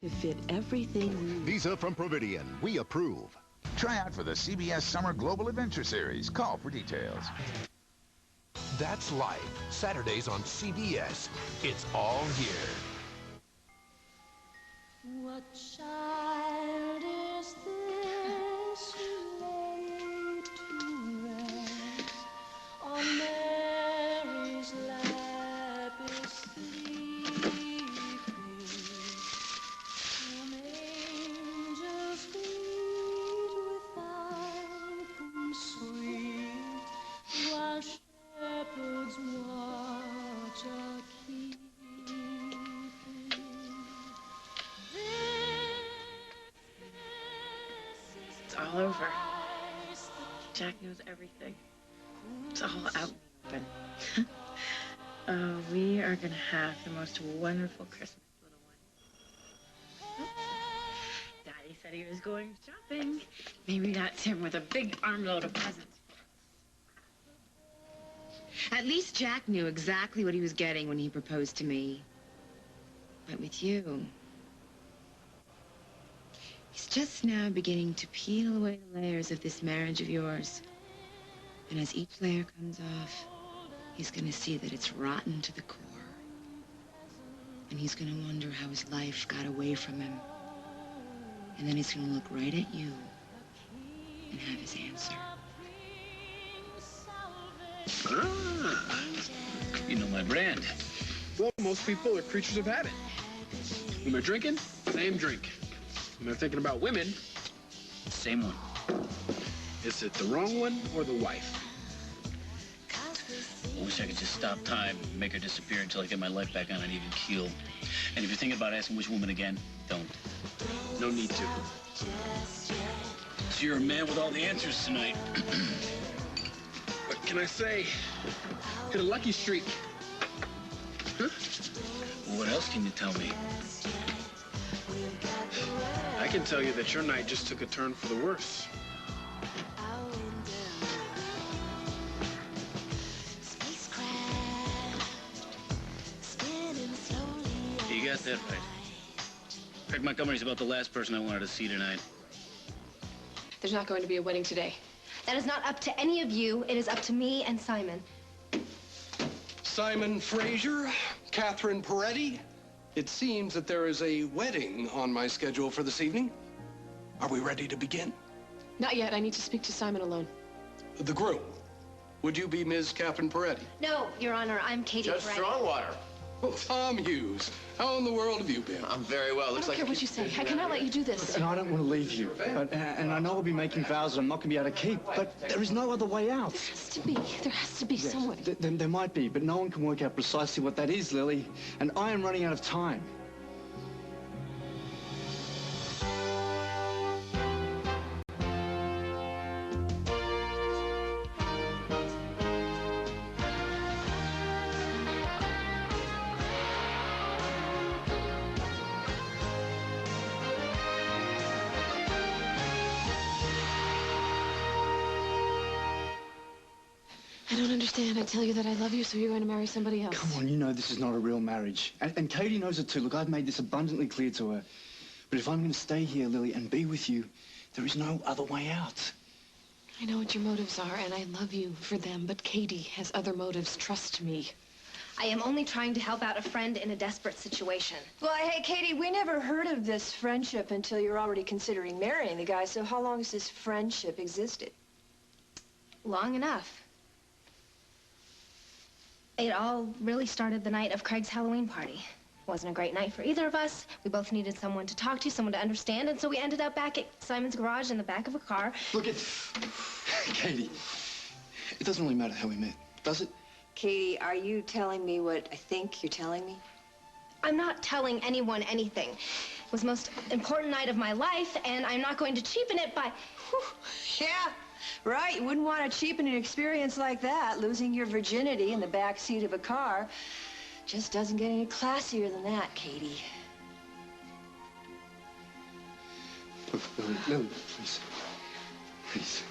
to fit everything. Visa from Providian. We approve. Try out for the CBS Summer Global Adventure Series. Call for details. That's Life. Saturdays on CBS. It's all here. What child is this you laid to rest on Mary's lap is sleeping? Some angels feed without them sweet, while shepherds watch are keeping. It's all over. Jack knows everything. It's all out in the open. We are going to have the most wonderful Christmas, little one. Daddy said he was going shopping. Maybe that's him with a big armload of presents. At least Jack knew exactly what he was getting when he proposed to me. But with you, he's just now beginning to peel away the layers of this marriage of yours. And as each layer comes off, he's going to see that it's rotten to the core. And he's going to wonder how his life got away from him. And then he's going to look right at you and have his answer. Ah, you know my brand. Well, most people are creatures of habit. When they're drinking, same drink. When they're thinking about women, Same one. is it the wrong one or the wife? I wish I could just stop time and make her disappear until I get my life back on an even keel. And if you're thinking about asking which woman again, don't. No need to. So you're a man with all the answers tonight. What can I say? Hit a lucky streak. Huh? Well, what else can you tell me? I can tell you that your night just took a turn for the worse. You got that right. Craig Montgomery's about the last person I wanted to see tonight. There's not going to be a wedding today. That is not up to any of you. It is up to me and Simon. Simon Fraser, Catherine Peretti. It seems that there is a wedding on my schedule for this evening. Are we ready to begin? Not yet. I need to speak to Simon alone. The groom. Would you be Ms. Catherine Peretti? No, Your Honor, I'm Katie Judge Peretti. Strongwater. Well, Tom Hughes. How in the world have you been? I'm very well. I don't care what you say. I cannot let you do this. And I don't want to leave you. And I know I'll be making vows that I'm not going to be able to keep, but there is no other way out. There has to be some way. There might be, but no one can work out precisely what that is, Lily. And I am running out of time. I don't understand. I tell you that I love you, so you're going to marry somebody else. Come on, you know this is not a real marriage. And Katie knows it too. Look, I've made this abundantly clear to her. But if I'm going to stay here, Lily, and be with you, there is no other way out. I know what your motives are, and I love you for them, but Katie has other motives. Trust me. I am only trying to help out a friend in a desperate situation. Well, hey, Katie, we never heard of this friendship until you're already considering marrying the guy, so how long has this friendship existed? Long enough. It all really started the night of Craig's Halloween party. Wasn't a great night for either of us. We both needed someone to talk to, someone to understand, and so we ended up back at Simon's garage in the back of a car. Look at... Katie, it doesn't really matter how we met, does it? Katie, are you telling me what I think you're telling me? I'm not telling anyone anything. It was the most important night of my life, and I'm not going to cheapen it by... Yeah, right. You wouldn't want to cheapen an experience like that. Losing your virginity in the back seat of a car just doesn't get any classier than that, Katie. Look, Lily, please. Please.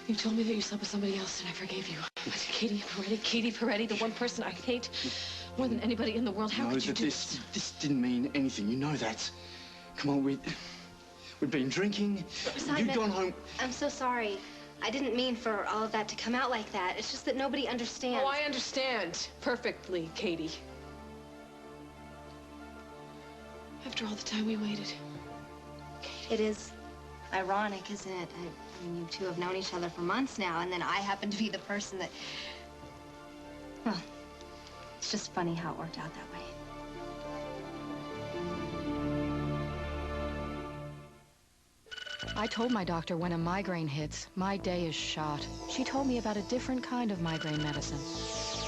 You told me that you slept with somebody else, and I forgave you. But Katie Peretti, the one person I hate More than anybody in the world. How could you do this? This didn't mean anything. You know that. Come on, we'd been drinking. Simon, You'd gone home. I'm so sorry. I didn't mean for all of that to come out like that. It's just that nobody understands. Oh, I understand perfectly, Katie. After all the time we waited. It is ironic, isn't it? I mean, you two have known each other for months now, and then I happen to be the person that... Well, it's just funny how it worked out that way. I told my doctor when a migraine hits, my day is shot. She told me about a different kind of migraine medicine.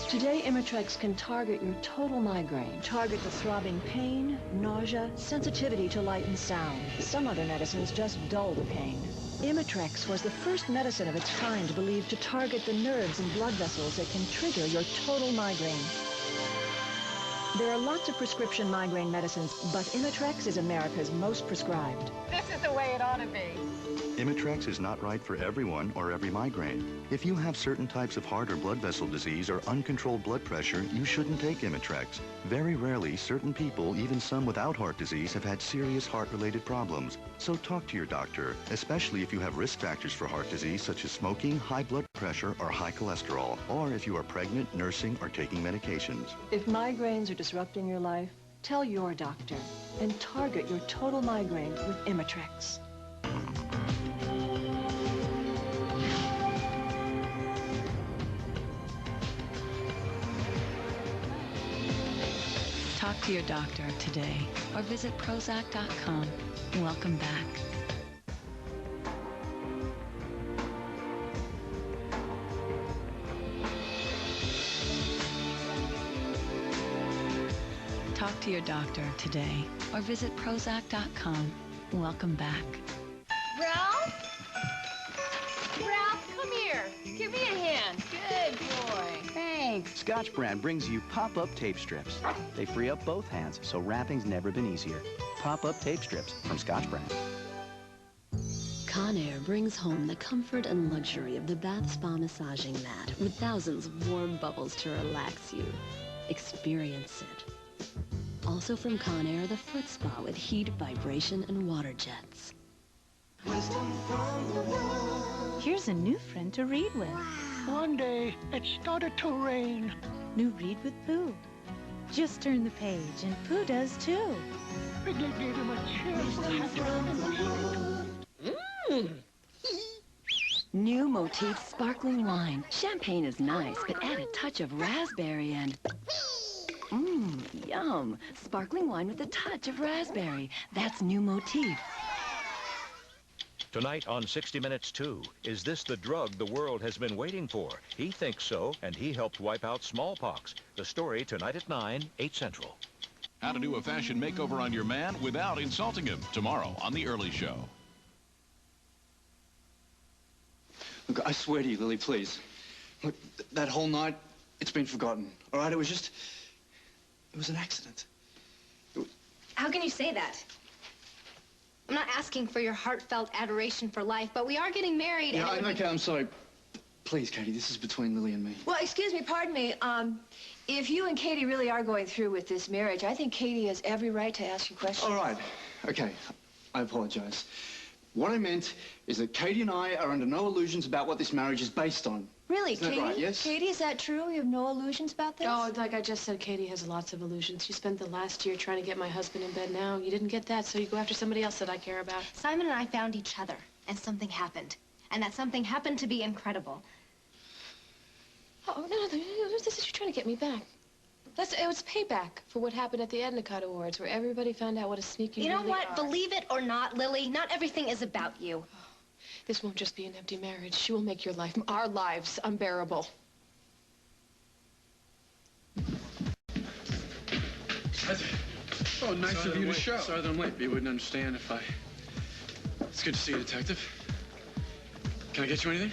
Today, Imitrex can target your total migraine. Target the throbbing pain, nausea, sensitivity to light and sound. Some other medicines just dull the pain. Imitrex was the first medicine of its kind believed to target the nerves and blood vessels that can trigger your total migraine. There are lots of prescription migraine medicines, but Imitrex is America's most prescribed. This is the way it ought to be. Imitrex is not right for everyone or every migraine. If you have certain types of heart or blood vessel disease or uncontrolled blood pressure, you shouldn't take Imitrex. Very rarely, certain people, even some without heart disease, have had serious heart-related problems. So talk to your doctor, especially if you have risk factors for heart disease such as smoking, high blood pressure, or high cholesterol, or if you are pregnant, nursing, or taking medications. If migraines are disrupting your life, tell your doctor and target your total migraine with Imitrex. Talk to your doctor today or visit Prozac.com. Welcome back. Talk to your doctor today or visit Prozac.com. Welcome back. Ralph? Ralph, come here. Give me a hand. Good boy. Thanks. Scotch Brand brings you pop-up tape strips. They free up both hands, so wrapping's never been easier. Pop-up tape strips from Scotch Brand. Conair brings home the comfort and luxury of the bath spa massaging mat with thousands of warm bubbles to relax you. Experience it. Also from Conair, the foot spa with heat, vibration, and water jets. Here's a new friend to read with. One day, it started to rain. New Read with Pooh. Just turn the page, and Pooh does too. Piglet gave him a chance to have New Motif sparkling wine. Champagne is nice, but add a touch of raspberry and... yum. Sparkling wine with a touch of raspberry. That's New Motif. Tonight on 60 Minutes 2, is this the drug the world has been waiting for? He thinks so, and he helped wipe out smallpox. The story tonight at 9, 8 Central. How to do a fashion makeover on your man without insulting him. Tomorrow on The Early Show. Look, I swear to you, Lily, please. Look, that whole night, it's been forgotten. All right? It was an accident. How can you say that? I'm not asking for your heartfelt adoration for life, but we are getting married. Yeah, okay, I'm sorry. Please, Katie, this is between Lily and me. Well, excuse me, pardon me. If you and Katie really are going through with this marriage, I think Katie has every right to ask you questions. All right. Okay. I apologize. What I meant is that Katie and I are under no illusions about what this marriage is based on. Really, Isn't Katie? that right? Yes? Katie, is that true? You have no illusions about this? Oh, like I just said, Katie has lots of illusions. She spent the last year trying to get my husband in bed now. You didn't get that, so you go after somebody else that I care about. Simon and I found each other, and something happened. And that something happened to be incredible. Oh, no, this is you trying to get me back. It was payback for what happened at the Atwt Awards, where everybody found out what a sneak you know really what? are. Believe it or not, Lily, not everything is about you. This won't just be an empty marriage. She will make your life, our lives, unbearable. Oh, nice of you to show. Sorry that I'm late, but you wouldn't understand if I... It's good to see you, Detective. Can I get you anything?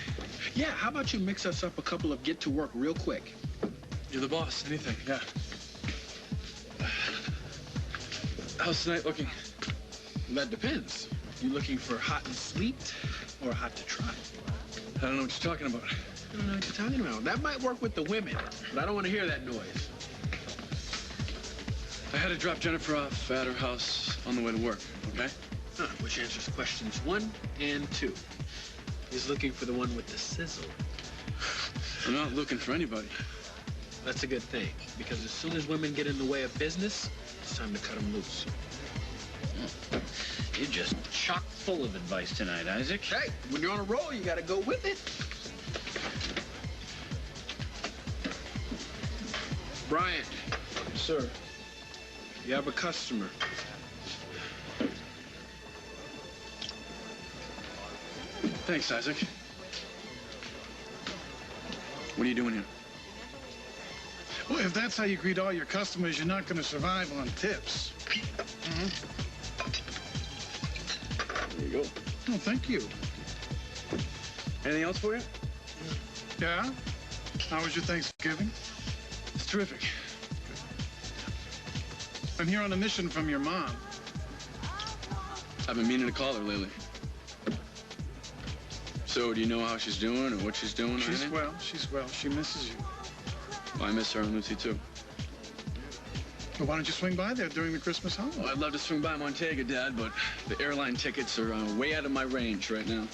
Yeah, how about you mix us up a couple of get-to-work real quick? You're the boss. Anything, yeah. How's tonight looking? Well, that depends. You looking for hot and sweet or hot to try? I don't know what you're talking about. I don't know what you're talking about. That might work with the women, but I don't want to hear that noise. I had to drop Jennifer off at her house on the way to work, okay? Which answers questions 1 and 2. He's looking for the one with the sizzle. I'm not looking for anybody. That's a good thing, because as soon as women get in the way of business, it's time to cut them loose. You're just chock full of advice tonight, Isaac. Hey, when you're on a roll, you gotta go with it. Brian. Sir. You have a customer. Thanks, Isaac. What are you doing here? Well, if that's how you greet all your customers, you're not going to survive on tips. There you go. Oh, thank you. Anything else for you? Yeah? How was your Thanksgiving? It's terrific. I'm here on a mission from your mom. I've been meaning to call her lately. So, do you know how she's doing or what she's doing? She's well. She's well. She misses you. Well, I miss her and Lucy, too. Well, why don't you swing by there during the Christmas holiday? Well, I'd love to swing by Montega, Dad, but the airline tickets are way out of my range right now.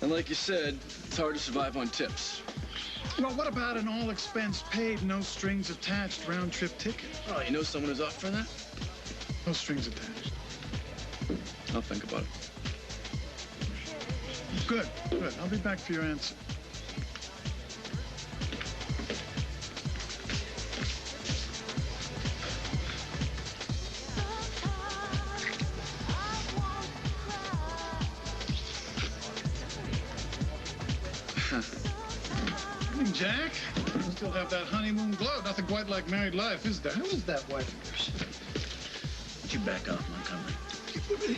And like you said, it's hard to survive on tips. Well, what about an all-expense-paid, no-strings-attached round-trip ticket? Oh, you know someone who's off for that? No strings attached. I'll think about it. Good, good. I'll be back for your answer. Morning, Jack. You still have that honeymoon glow. Nothing quite like married life, is there? How is that wife of yours? Would you back off, Montgomery?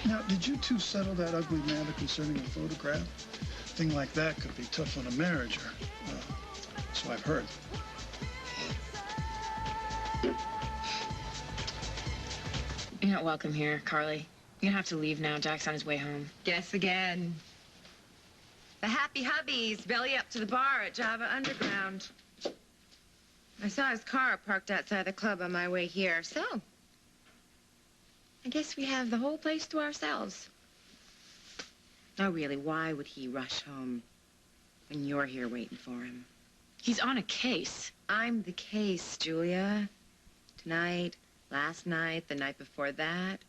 Now, did you two settle that ugly matter concerning a photograph? A thing like that could be tough on a marriage, or, so I've heard. You're not welcome here, Carly. You're gonna have to leave now. Jack's on his way home. Guess again. The happy hubby's belly up to the bar at Java Underground. I saw his car parked outside the club on my way here, so I guess we have the whole place to ourselves. Now, really, why would he rush home when you're here waiting for him? He's on a case. I'm the case, Julia. Tonight, last night, the night before that.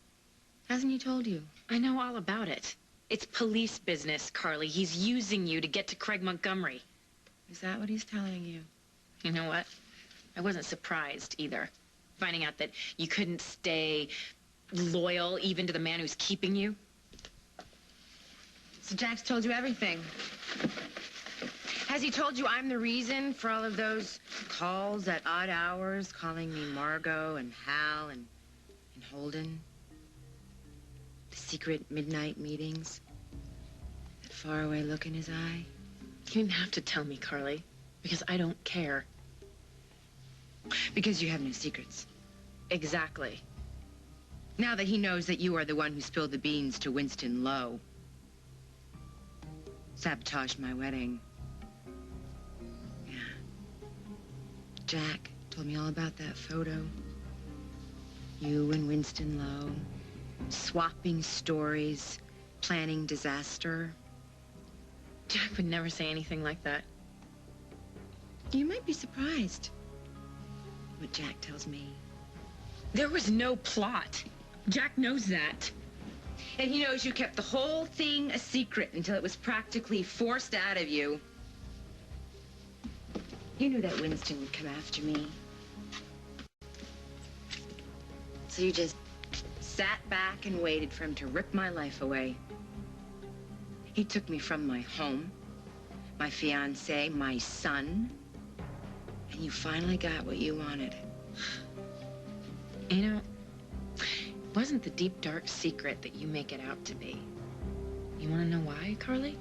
Hasn't he told you? I know all about it. It's police business, Carly. He's using you to get to Craig Montgomery. Is that what he's telling you? You know what? I wasn't surprised either. Finding out that you couldn't stay loyal even to the man who's keeping you. So Jack's told you everything. Has he told you I'm the reason for all of those calls at odd hours, calling me Margot and Hal and Holden? The secret midnight meetings? That faraway look in his eye? You didn't have to tell me, Carly, because I don't care. Because you have no secrets. Exactly. Now that he knows that you are the one who spilled the beans to Winston Lowe. Sabotaged my wedding. Yeah. Jack told me all about that photo. You and Winston Lowe, swapping stories, planning disaster. Jack would never say anything like that. You might be surprised what Jack tells me. There was no plot. Jack knows that. And he knows you kept the whole thing a secret until it was practically forced out of you. You knew that Winston would come after me. So you just sat back and waited for him to rip my life away. He took me from my home, my fiancé, my son, and you finally got what you wanted. You know, it wasn't the deep, dark secret that you make it out to be. You want to know why, Carly?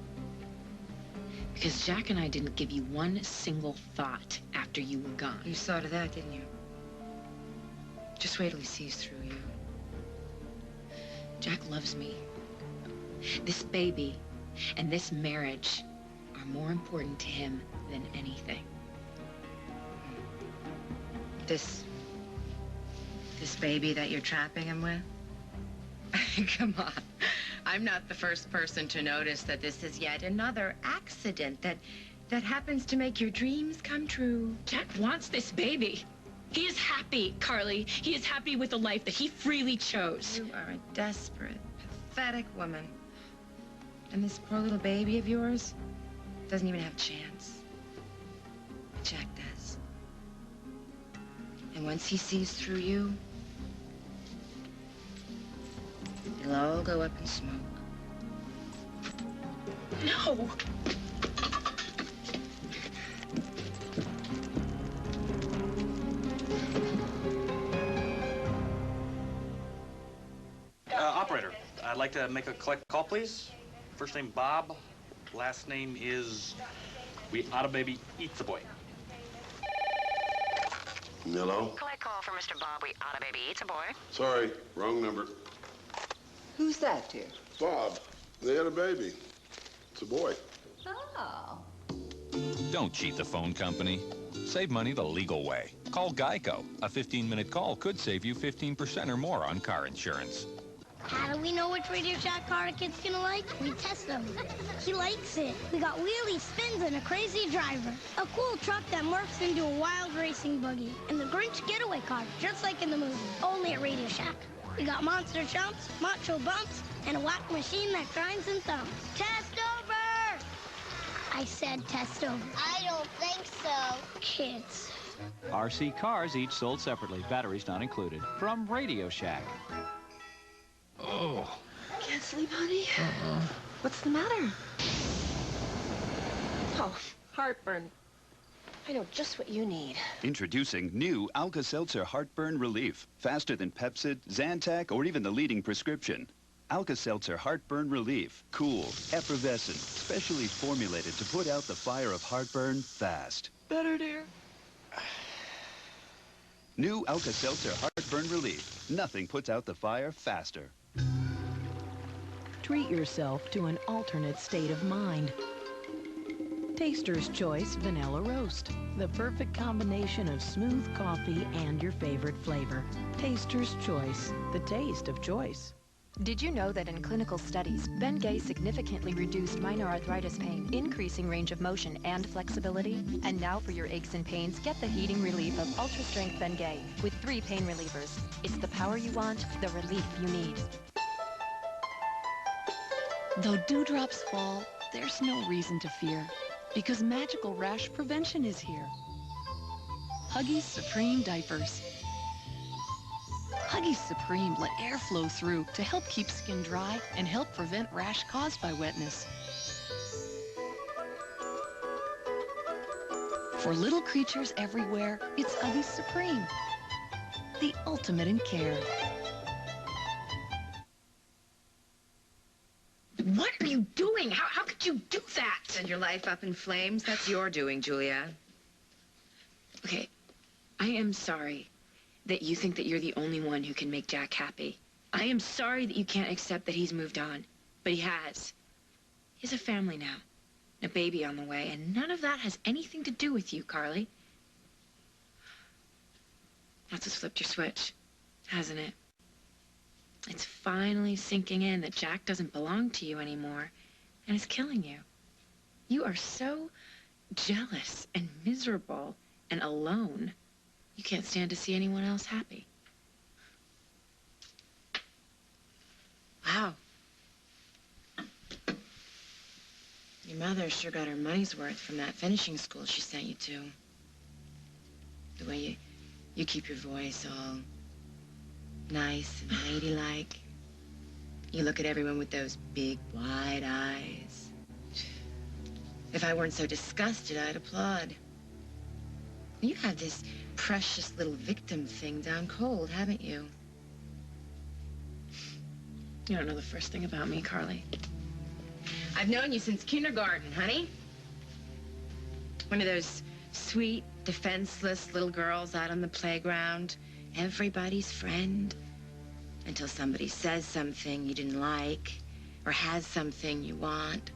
Because Jack and I didn't give you one single thought after you were gone. You saw to that, didn't you? Just wait till he sees through you. Jack loves me. This baby and this marriage are more important to him than anything. This This baby that you're trapping him with? Come on. I'm not the first person to notice that this is yet another accident that happens to make your dreams come true. Jack wants this baby. He is happy, Carly. He is happy with the life that he freely chose. You are a desperate, pathetic woman. And this poor little baby of yours doesn't even have a chance. But Jack does. And once he sees through you, it'll all go up in smoke. No! Operator, I'd like to make a collect call, please. First name Bob, last name is We Oughta Baby Eats a Boy. Hello? Collect call for Mr. Bob. We oughta baby eats a boy. Sorry, wrong number. Who's that, dear? Bob, they had a baby. It's a boy. Oh. Don't cheat the phone company. Save money the legal way. Call Geico. A 15-minute call could save you 15% or more on car insurance. How do we know which Radio Shack car a kid's gonna like? We test them. He likes it. We got wheelie spins and a crazy driver. A cool truck that morphs into a wild racing buggy. And the Grinch getaway car, just like in the movie. Only at Radio Shack. We got monster jumps, macho bumps, and a whack machine that grinds and thumps. Test over! I said test over. I don't think so. Kids. RC cars each sold separately, batteries not included. From Radio Shack. Oh. Can't sleep, honey? What's the matter? Oh, heartburn. I know just what you need. Introducing new Alka-Seltzer Heartburn Relief. Faster than Pepcid, Zantac, or even the leading prescription. Alka-Seltzer Heartburn Relief. Cool, effervescent, specially formulated to put out the fire of heartburn fast. Better, dear? New Alka-Seltzer Heartburn Relief. Nothing puts out the fire faster. Treat yourself to an alternate state of mind. Taster's Choice Vanilla Roast. The perfect combination of smooth coffee and your favorite flavor. Taster's Choice. The taste of choice. Did you know that in clinical studies, Bengay significantly reduced minor arthritis pain, increasing range of motion and flexibility? And now for your aches and pains, get the heating relief of Ultra Strength Bengay with 3 pain relievers. It's the power you want, the relief you need. Though dewdrops fall, there's no reason to fear, because magical rash prevention is here. Huggies Supreme Diapers. Huggies Supreme let air flow through to help keep skin dry and help prevent rash caused by wetness. For little creatures everywhere, it's Huggies Supreme, the ultimate in care. What are you doing? How could you do that? Send your life up in flames? That's your doing, Julia. Okay, I am sorry that you think that you're the only one who can make Jack happy. I am sorry that you can't accept that he's moved on, but he has. He has a family now, a baby on the way, and none of that has anything to do with you, Carly. That's what's flipped your switch, hasn't it? It's finally sinking in that Jack doesn't belong to you anymore, and it's killing you. You are so jealous and miserable and alone. You can't stand to see anyone else happy. Wow. Your mother sure got her money's worth from that finishing school she sent you to. The way you keep your voice all nice and ladylike. You look at everyone with those big, wide eyes. If I weren't so disgusted, I'd applaud. You have this precious little victim thing down cold, haven't you? You don't know the first thing about me, Carly. I've known you since kindergarten, honey. One of those sweet, defenseless little girls out on the playground. Everybody's friend. Until somebody says something you didn't like, or has something you want.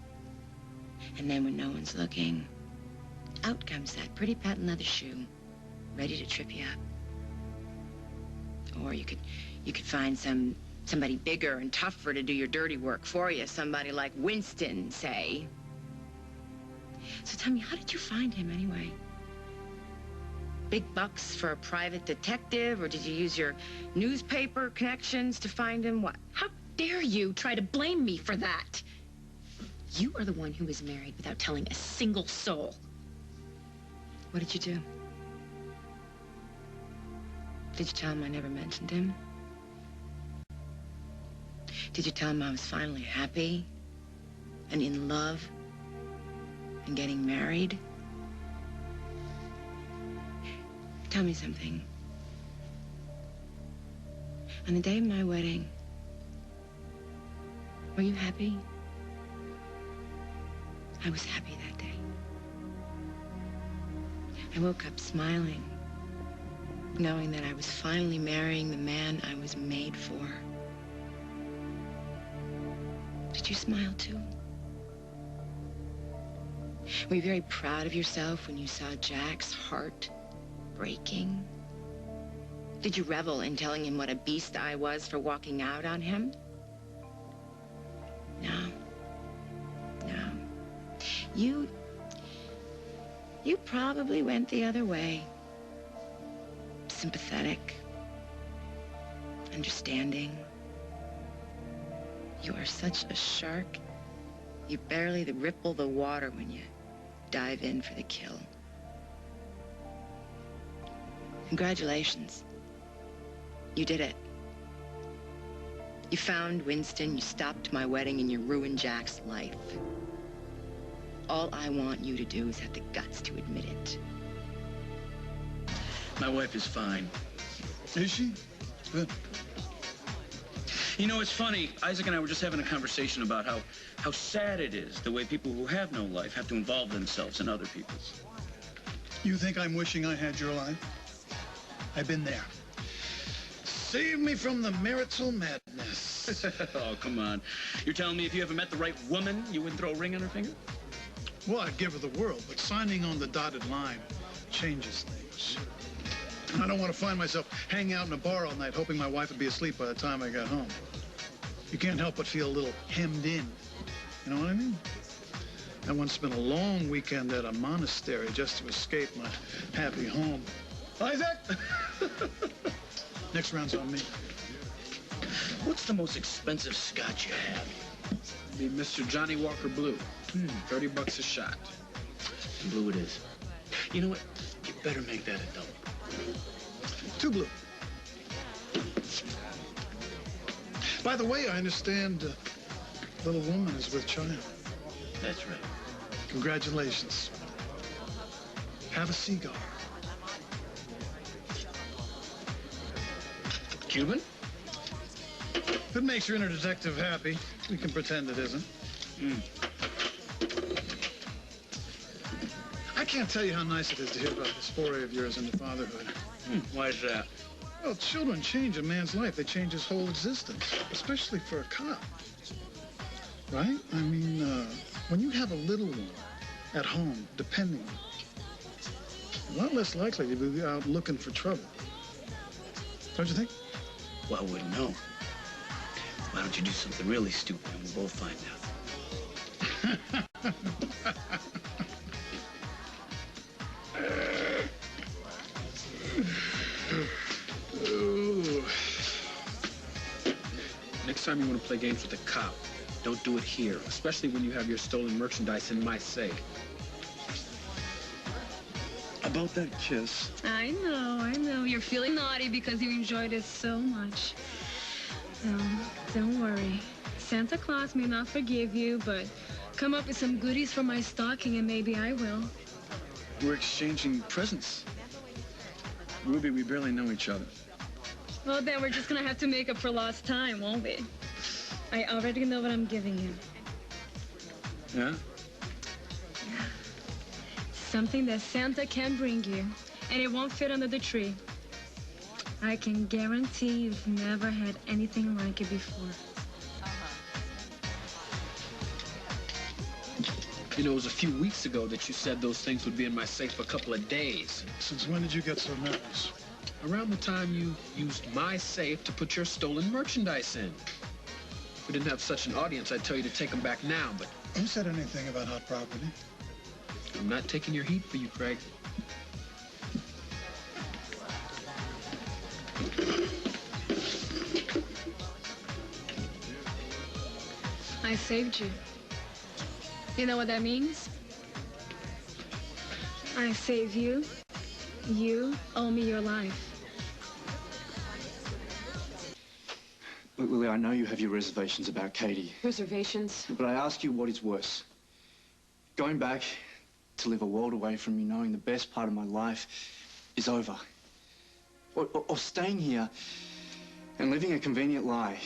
And then when no one's looking, out comes that pretty patent leather shoe, ready to trip you up. Or you could find somebody bigger and tougher to do your dirty work for you. Somebody like Winston, say. So tell me, how did you find him anyway? Big bucks for a private detective, or did you use your newspaper connections to find him? What? How dare you try to blame me for that? You are the one who was married without telling a single soul. What did you do? Did you tell him I never mentioned him? Did you tell him I was finally happy and in love and getting married? Tell me something. On the day of my wedding, were you happy? I was happy that day. I woke up smiling, knowing that I was finally marrying the man I was made for. Did you smile too? Were you very proud of yourself when you saw Jack's heart breaking? Did you revel in telling him what a beast I was for walking out on him? No. No. You probably went the other way. Sympathetic. Understanding. You are such a shark. You barely ripple the water when you dive in for the kill. Congratulations. You did it. You found Winston, you stopped my wedding, and you ruined Jack's life. All I want you to do is have the guts to admit it. My wife is fine. Is she? Good. You know, it's funny. Isaac and I were just having a conversation about how sad it is the way people who have no life have to involve themselves in other people's. You think I'm wishing I had your life? I've been there. Save me from the marital madness. Oh, come on. You're telling me if you ever met the right woman, you wouldn't throw a ring on her finger? Well, I'd give her the world, but signing on the dotted line changes things. And I don't want to find myself hanging out in a bar all night hoping my wife would be asleep by the time I got home. You can't help but feel a little hemmed in. You know what I mean? I once spent a long weekend at a monastery just to escape my happy home. Isaac! Next round's on me. What's the most expensive scotch you have? Be Mr. Johnny Walker Blue. $30 a shot. Blue it is. You know what? You better make that a double. 2 blue. By the way, I understand little woman is with child. That's right. Congratulations. Have a cigar. Cuban? If it makes your inner detective happy, we can pretend it isn't. I can't tell you how nice it is to hear about this foray of yours into fatherhood. Why is that? Well, children change a man's life. They change his whole existence, especially for a cop. Right? I mean, when you have a little one at home, depending on you, a lot less likely to be out looking for trouble. Don't you think? Well, I wouldn't know. Why don't you do something really stupid and we'll both find out? Next time you want to play games with a cop, don't do it here, especially when you have your stolen merchandise in my safe. About that kiss. I know. You're feeling naughty because you enjoyed it so much. No, don't worry. Santa Claus may not forgive you, but come up with some goodies for my stocking and maybe I will. We're exchanging presents. Ruby, we barely know each other. Well, then we're just gonna have to make up for lost time, won't we? I already know what I'm giving you. Yeah? Something that Santa can bring you, and it won't fit under the tree. I can guarantee you've never had anything like it before. You know, it was a few weeks ago that you said those things would be in my safe for a couple of days. Since when did you get so nervous? around the time you used my safe to put your stolen merchandise in. If we didn't have such an audience, I'd tell you to take them back now, but... Who said anything about hot property? I'm not taking your heat for you, Craig. I saved you. You know what that means? I saved you. You owe me your life. Look, Lily, I know you have your reservations about Katie. Reservations? But I ask you what is worse. Going back to live a world away from you, knowing the best part of my life is over. Or staying here and living a convenient lie.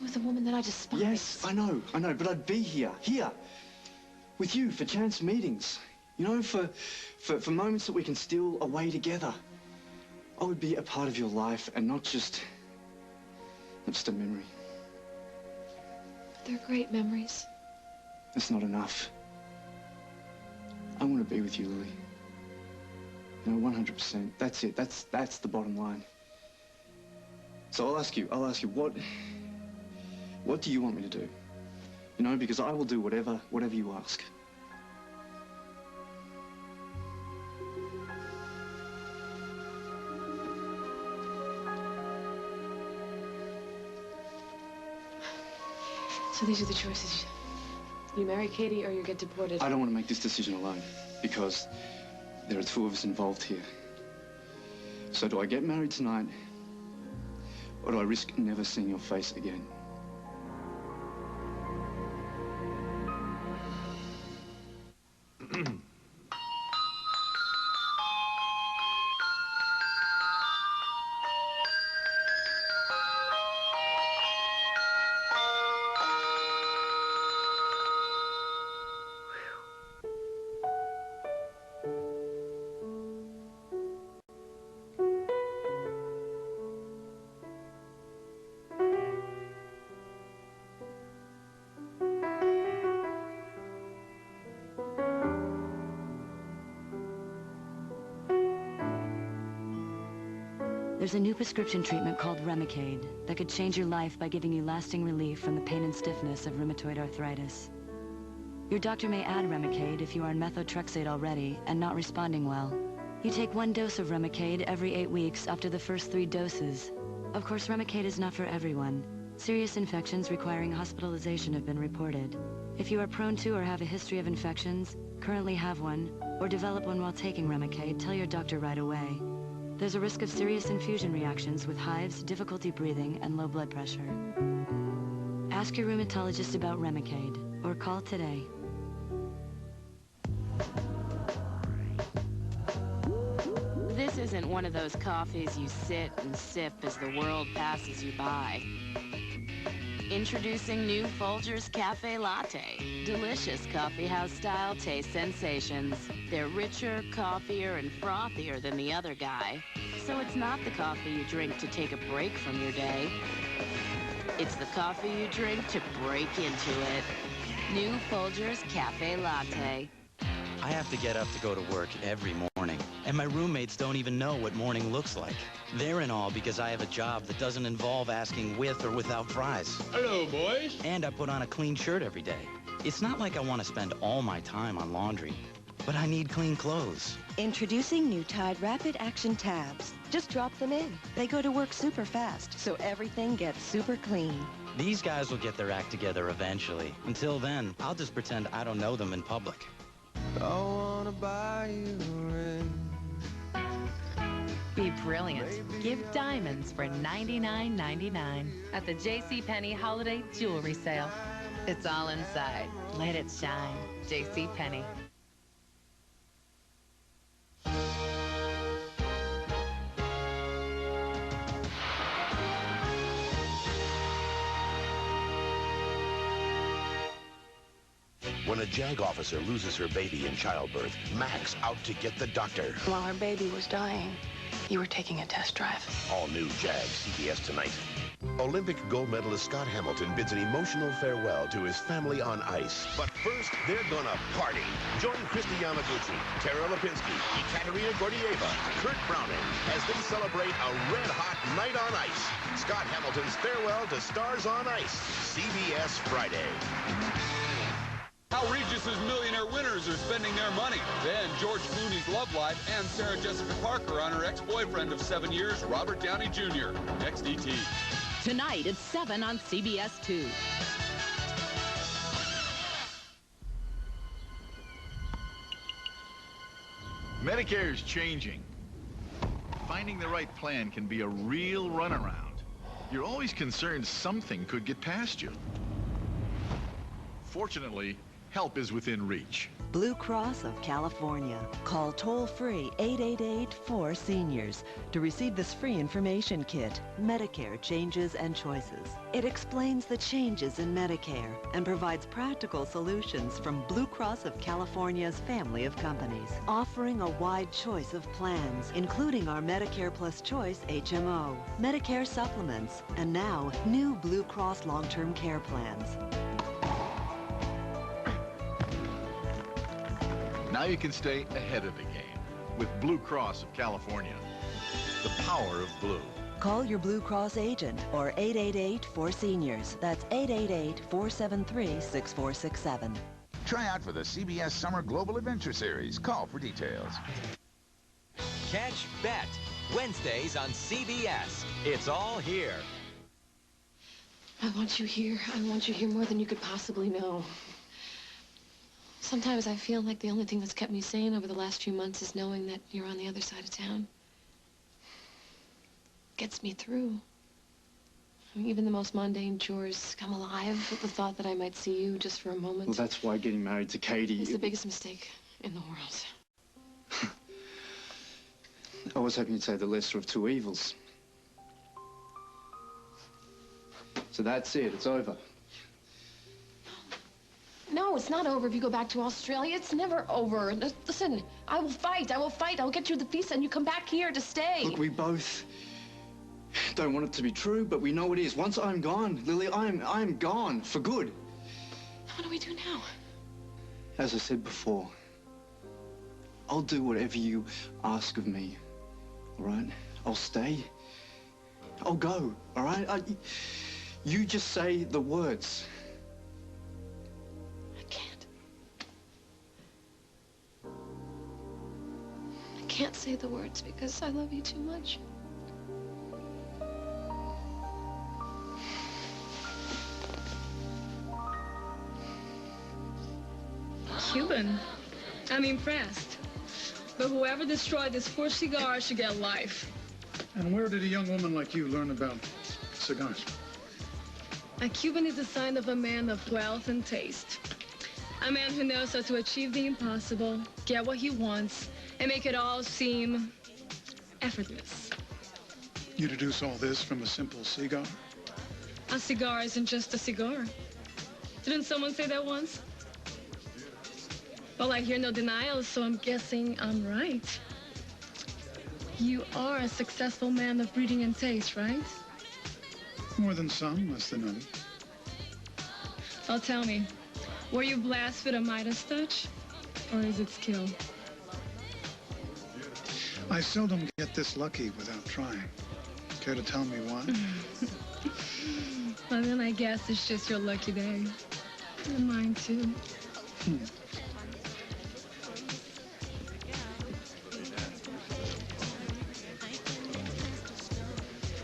With a woman that I despise. Yes, I know, but I'd be here, with you for chance meetings. You know, for moments that we can steal away together. I would be a part of your life and not just a memory. They're great memories. That's not enough. I want to be with you, Lily. You know, 100%. That's it. That's the bottom line. So I'll ask you, what do you want me to do? You know, because I will do whatever you ask. So these are the choices. You marry Katie or you get deported. I don't want to make this decision alone because there are two of us involved here. So do I get married tonight or do I risk never seeing your face again? There's a new prescription treatment called Remicade that could change your life by giving you lasting relief from the pain and stiffness of rheumatoid arthritis. Your doctor may add Remicade if you are on methotrexate already and not responding well. You take 1 dose of Remicade every 8 weeks after the first 3 doses. Of course, Remicade is not for everyone. Serious infections requiring hospitalization have been reported. If you are prone to or have a history of infections, currently have one, or develop one while taking Remicade, tell your doctor right away. There's a risk of serious infusion reactions with hives, difficulty breathing, and low blood pressure. Ask your rheumatologist about Remicade, or call today. This isn't one of those coffees you sit and sip as the world passes you by. Introducing new Folgers Cafe Latte. Delicious coffeehouse-style taste sensations. They're richer, coffeeier, and frothier than the other guy. So it's not the coffee you drink to take a break from your day. It's the coffee you drink to break into it. New Folgers Cafe Latte. I have to get up to go to work every morning, and my roommates don't even know what morning looks like. They're in awe because I have a job that doesn't involve asking with or without fries. Hello, boys. And I put on a clean shirt every day. It's not like I want to spend all my time on laundry, but I need clean clothes. Introducing new Tide Rapid Action Tabs. Just drop them in. They go to work super fast, so everything gets super clean. These guys will get their act together eventually. Until then, I'll just pretend I don't know them in public. I wanna buy you a ring. Be brilliant. Give diamonds for $99.99 at the JCPenney Holiday Jewelry Sale. It's all inside. Let it shine. JCPenney. When a JAG officer loses her baby in childbirth, Mac's out to get the doctor. While her baby was dying, you were taking a test drive. All new JAG, CBS tonight. Olympic gold medalist Scott Hamilton bids an emotional farewell to his family on ice. But first, they're gonna party. Join Christy Yamaguchi, Tara Lipinski, Ekaterina Gordieva, Kurt Browning as they celebrate a red-hot night on ice. Scott Hamilton's farewell to Stars on Ice, CBS Friday. How Regis's millionaire winners are spending their money. Then George Clooney's love life and Sarah Jessica Parker on her ex-boyfriend of 7 years, Robert Downey Jr. Next ET. Tonight at 7 on CBS 2. Medicare is changing. Finding the right plan can be a real runaround. You're always concerned something could get past you. Fortunately, help is within reach. Blue Cross of California. Call toll-free 888-4-SENIORS to receive this free information kit, Medicare Changes and Choices. It explains the changes in Medicare and provides practical solutions from Blue Cross of California's family of companies, offering a wide choice of plans, including our Medicare Plus Choice HMO, Medicare supplements, and now new Blue Cross long-term care plans. Now you can stay ahead of the game with Blue Cross of California. The power of blue. Call your Blue Cross agent or 888-4-SENIORS. That's 888-473-6467. Try out for the CBS Summer Global Adventure Series. Call for details. Catch Bet, Wednesdays on CBS. It's all here. I want you here. I want you here more than you could possibly know. Sometimes I feel like the only thing that's kept me sane over the last few months is knowing that you're on the other side of town. Gets me through. I mean, even the most mundane chores come alive with the thought that I might see you just for a moment. Well, that's why getting married to Katie... It's the biggest mistake in the world. I was hoping you'd say the lesser of two evils. So that's it. It's over. No, it's not over if you go back to Australia. It's never over. Listen, I will fight. I will fight. I'll get you the visa and you come back here to stay. Look, we both don't want it to be true, but we know it is. Once I'm gone, Lily, I'm gone for good. What do we do now? As I said before, I'll do whatever you ask of me, all right? I'll stay. I'll go, all right? You just say the words. I can't say the words because I love you too much. Cuban. I'm impressed. But whoever destroyed this poor cigar should get life. And where did a young woman like you learn about cigars? A Cuban is a sign of a man of wealth and taste. A man who knows how to achieve the impossible, get what he wants, and make it all seem effortless. You deduce all this from a simple cigar? A cigar isn't just a cigar. Didn't someone say that once? Well, I hear no denials, so I'm guessing I'm right. You are a successful man of breeding and taste, right? More than some, less than others. Well, tell me, were you blessed with a Midas touch, or is it skill? I seldom get this lucky without trying. Care to tell me why? Well, then I guess it's just your lucky day. And mine, too.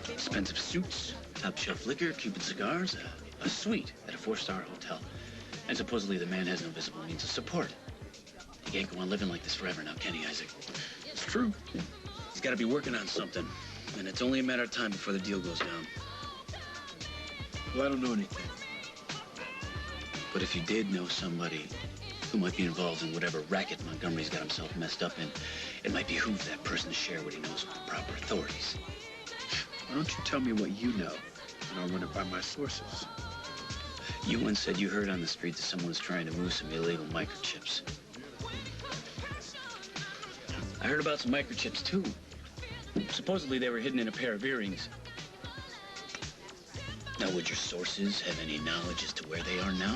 Expensive suits, top-shelf liquor, Cuban cigars, a suite at a 4-star hotel. And supposedly the man has no visible means of support. He can't go on living like this forever now, can he, Isaac? It's true. He's got to be working on something. And it's only a matter of time before the deal goes down. Well, I don't know anything. But if you did know somebody who might be involved in whatever racket Montgomery's got himself messed up in, it might behoove that person to share what he knows with the proper authorities. Why don't you tell me what you know, and I'll run it by my sources. You once said you heard on the street that someone was trying to move some illegal microchips. I heard about some microchips, too. Supposedly they were hidden in a pair of earrings. Now, would your sources have any knowledge as to where they are now?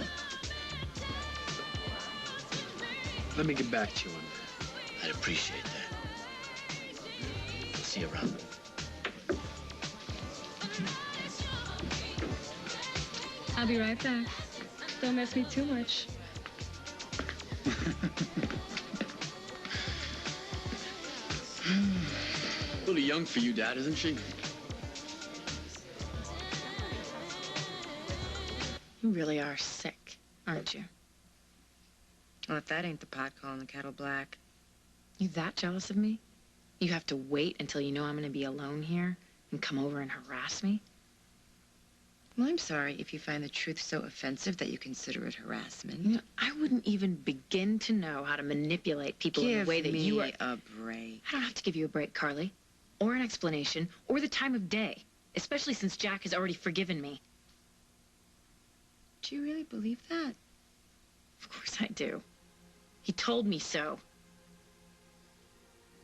Let me get back to you on that. I'd appreciate that. See you around. I'll be right back. Don't mess me too much. A little young for you, Dad, isn't she? You really are sick, aren't you? Well, if that ain't the pot calling the kettle black. You that jealous of me? You have to wait until you know I'm gonna be alone here and come over and harass me? Well, I'm sorry if you find the truth so offensive that you consider it harassment. You know, I wouldn't even begin to know how to manipulate people in the way that you are. Give me a break. I don't have to give you a break, Carly. Or an explanation, or the time of day. Especially since Jack has already forgiven me. Do you really believe that? Of course I do. He told me so.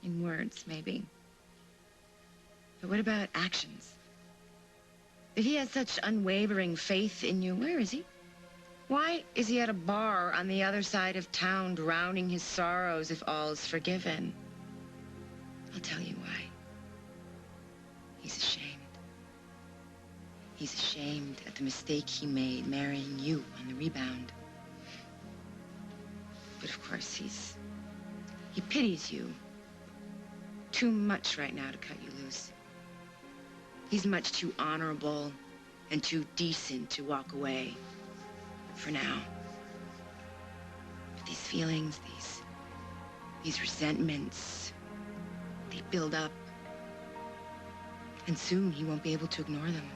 In words, maybe. But what about actions? If he has such unwavering faith in you, where is he? Why is he at a bar on the other side of town drowning his sorrows if all is forgiven? I'll tell you why. He's ashamed. He's ashamed at the mistake he made marrying you on the rebound. But of course, he pities you too much right now to cut you loose. He's much too honorable and too decent to walk away for now. But these feelings, these resentments, they build up. And soon he won't be able to ignore them.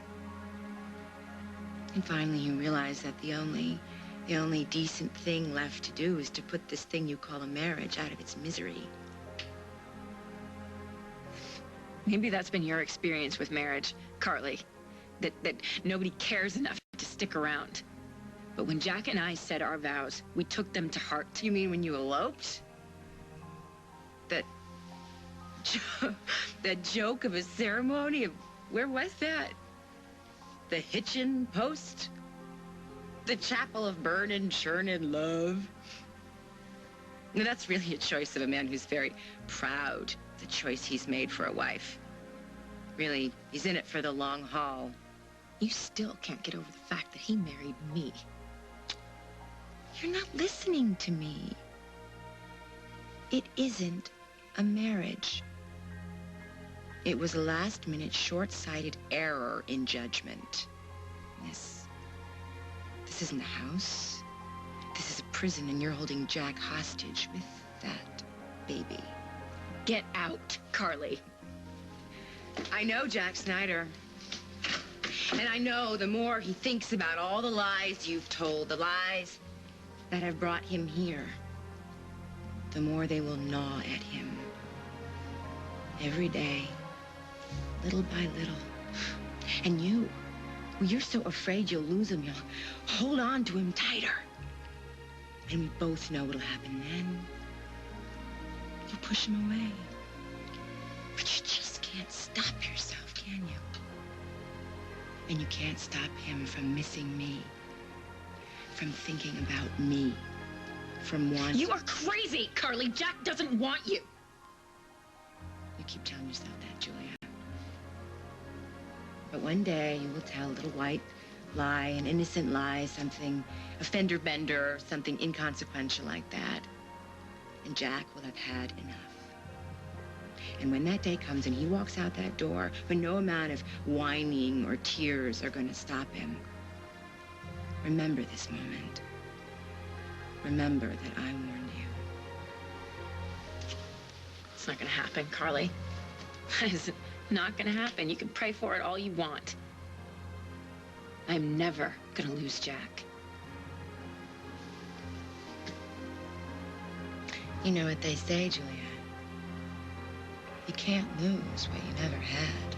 And finally you realize that the only decent thing left to do is to put this thing you call a marriage out of its misery. Maybe that's been your experience with marriage, Carly. That nobody cares enough to stick around. But when Jack and I said our vows, we took them to heart. You mean when you eloped? That joke of a ceremony? Where was that? The hitchin' post? The chapel of burnin', churnin' love? Now, that's really a choice of a man who's very proud of the choice he's made for a wife. Really, he's in it for the long haul. You still can't get over the fact that he married me. You're not listening to me. It isn't a marriage. It was a last-minute, short-sighted error in judgment. This isn't a house. This is a prison, and you're holding Jack hostage with that baby. Get out, Carly. I know Jack Snyder. And I know the more he thinks about all the lies you've told, the lies that have brought him here, the more they will gnaw at him. Every day, little by little. And you, well, you're so afraid you'll lose him, you'll hold on to him tighter. And we both know what'll happen then. You'll push him away. But you just can't stop yourself, can you? And you can't stop him from missing me, from thinking about me, from wanting... You are crazy, Carly. Jack doesn't want you. You keep telling yourself that, Julia. But one day you will tell a little white lie, an innocent lie, something, a fender bender, something inconsequential like that. And Jack will have had enough. And when that day comes and he walks out that door, when no amount of whining or tears are going to stop him, remember this moment. Remember that I warned you. It's not gonna happen, Carly. It's not gonna happen. You can pray for it all you want. I'm never gonna lose Jack. You know what they say, Julia. You can't lose what you never had.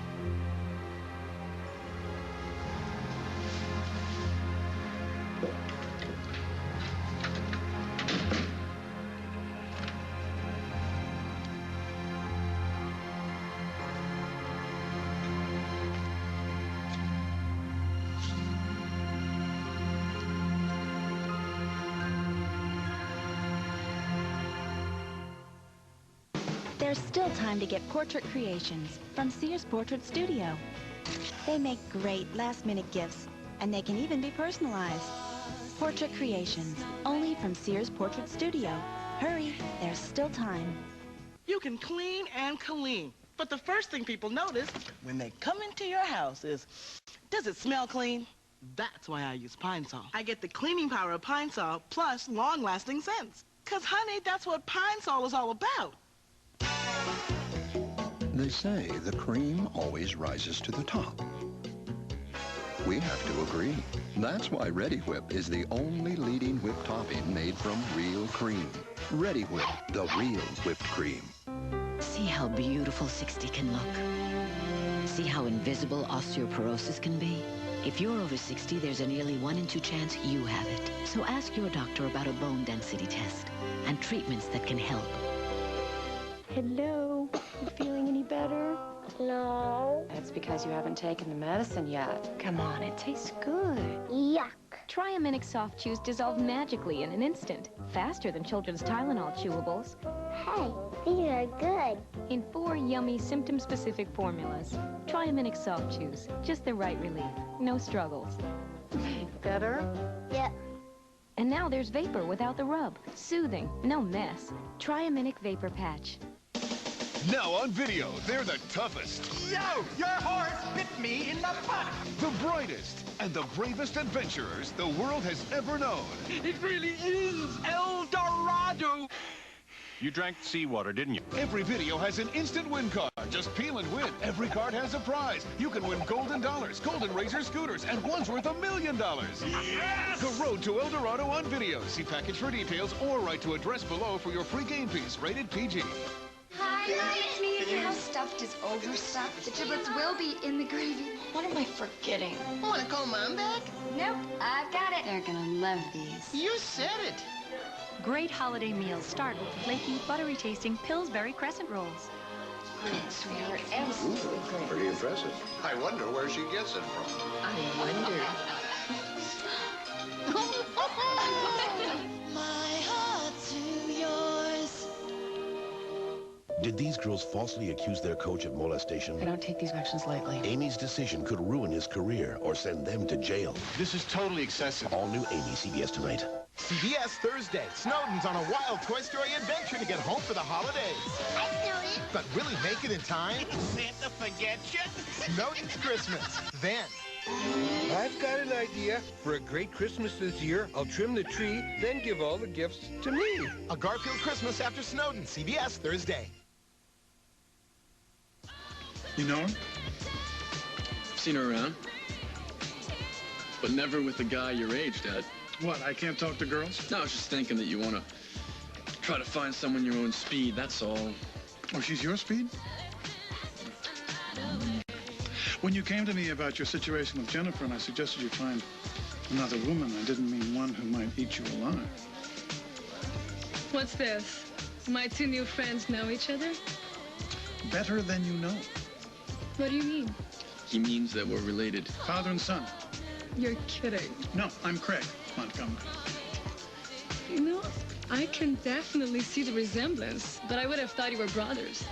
There's still time to get portrait creations from Sears Portrait Studio. They make great last-minute gifts, and they can even be personalized. Portrait creations, only from Sears Portrait Studio. Hurry, there's still time. You can clean and clean, but the first thing people notice when they come into your house is, does it smell clean? That's why I use Pine Sol. I get the cleaning power of Pine Sol plus long-lasting scents. 'Cause, honey, that's what Pine Sol is all about. They say the cream always rises to the top. We have to agree. That's why Reddi-wip is the only leading whipped topping made from real cream. Reddi-wip, the real whipped cream. See how beautiful 60 can look. See how invisible osteoporosis can be. If you're over 60, there's a nearly 1 in 2 chance you have it. So ask your doctor about a bone density test and treatments that can help. Hello, you feeling any better? No. That's because you haven't taken the medicine yet. Come on, it tastes good. Yuck. Triaminic soft chews dissolve magically in an instant, faster than children's Tylenol chewables. Hey, these are good. In 4 yummy symptom-specific formulas. Triaminic soft chews, just the right relief, no struggles. Better? Yep. And now there's vapor without the rub. Soothing, no mess. Triaminic Vapor Patch. Now on video, they're the toughest. Yo, your horse bit me in the butt. The brightest and the bravest adventurers the world has ever known. It really is El Dorado. You drank seawater, didn't you? Every video has an instant win card. Just peel and win. Every card has a prize. You can win golden dollars, golden razor scooters, and one's worth $1 million. Yes! The road to El Dorado on video. See package for details or write to address below for your free game piece. Rated PG. Hi, it's me again. How stuffed is overstuffed? The giblets will be in the gravy. What am I forgetting? Want to call Mom back? Nope, I've got it. They're gonna love these. You said it. Great holiday meals start with flaky, buttery-tasting Pillsbury Crescent Rolls. Great, sweetheart. Absolutely great. Pretty impressive. I wonder where she gets it from. I wonder. My heart to yours. Did these girls falsely accuse their coach of molestation? I don't take these actions lightly. Amy's decision could ruin his career or send them to jail. This is totally excessive. All new Amy, CBS Tonight. CBS Thursday. Snowden's on a wild Toy Story adventure to get home for the holidays. Hi, Snowden. But will he make it in time? Didn't Santa forget you? Snowden's Christmas. Then. I've got an idea. For a great Christmas this year, I'll trim the tree, then give all the gifts to me. A Garfield Christmas after Snowden. CBS Thursday. You know her? Seen her around. But never with a guy your age, Dad. What, I can't talk to girls? No, I was just thinking that you want to try to find someone your own speed, that's all. Oh, she's your speed? When you came to me about your situation with Jennifer and I suggested you find another woman, I didn't mean one who might eat you alive. What's this? My 2 new friends know each other? Better than you know. What do you mean? He means that we're related. Father and son. You're kidding. No, I'm Craig Montgomery. You know, I can definitely see the resemblance, but I would have thought you were brothers.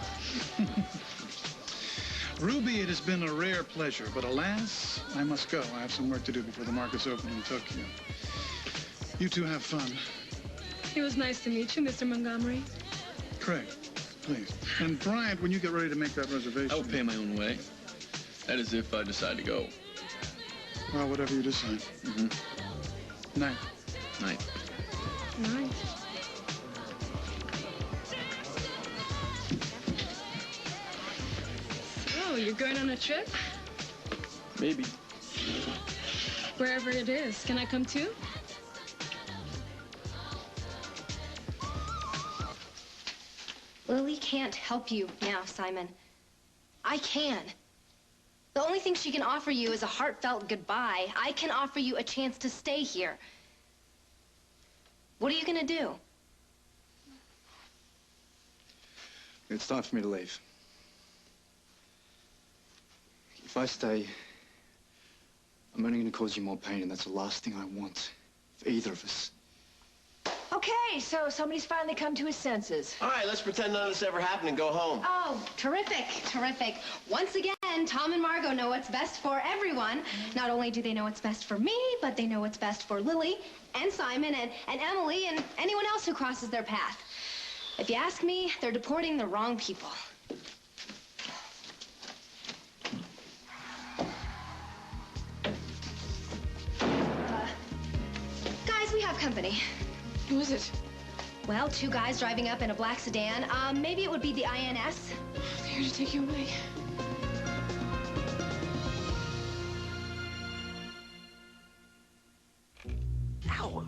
Ruby, it has been a rare pleasure, but alas, I must go. I have some work to do before the markets open in Tokyo. You two have fun. It was nice to meet you, Mr. Montgomery. Craig, please. And Bryant, when you get ready to make that reservation... I will pay my own way. That is if I decide to go. Well, whatever you decide. Mm-hmm. Night. Night. Night. So, you're going on a trip? Maybe. Wherever it is. Can I come too? Lily can't help you now, Simon. I can. The only thing she can offer you is a heartfelt goodbye. I can offer you a chance to stay here. What are you gonna do? It's time for me to leave. If I stay, I'm only going to cause you more pain, and that's the last thing I want for either of us. Okay, so somebody's finally come to his senses. All right, let's pretend none of this ever happened and go home. Oh, terrific, terrific. Once again, Tom and Margot know what's best for everyone. Not only do they know what's best for me, but they know what's best for Lily and Simon and Emily and anyone else who crosses their path. If you ask me, they're deporting the wrong people. Guys, we have company. Who is it? Well, two guys driving up in a black sedan. Maybe it would be the INS. They're here to take you away. Ow.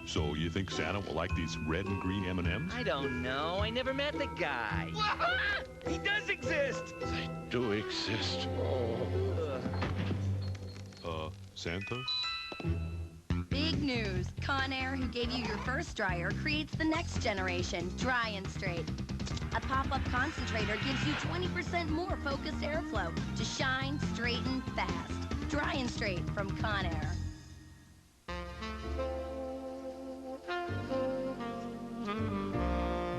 So you think Santa will like these red and green M&Ms? I don't know. I never met the guy. He does exist. They do exist. Santa? Big news. Conair, who gave you your first dryer, creates the next generation, Dry and Straight. A pop-up concentrator gives you 20% more focused airflow to shine, straighten, fast. Dry and Straight from Conair.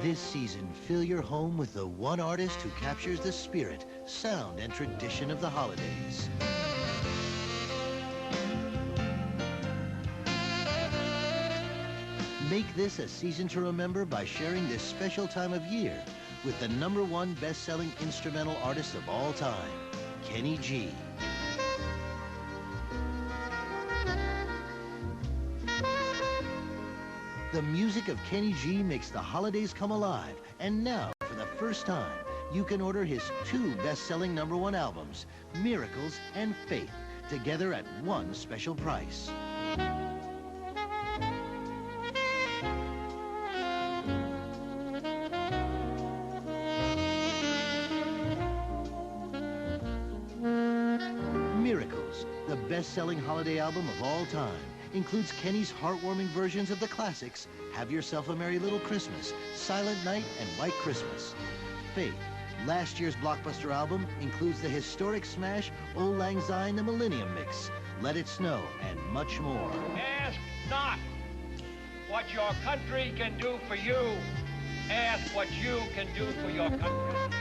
This season, fill your home with the one artist who captures the spirit, sound, and tradition of the holidays. Make this a season to remember by sharing this special time of year with the #1 best-selling instrumental artist of all time, Kenny G. The music of Kenny G makes the holidays come alive, and now, for the first time, you can order his 2 best-selling #1 albums, Miracles and Faith, together at one special price. Miracles, the best-selling holiday album of all time, includes Kenny's heartwarming versions of the classics, Have Yourself a Merry Little Christmas, Silent Night, and White Christmas. Faith, last year's blockbuster album, includes the historic smash Old Lang Syne, the Millennium Mix, Let It Snow, and much more. Ask not what your country can do for you. Ask what you can do for your country.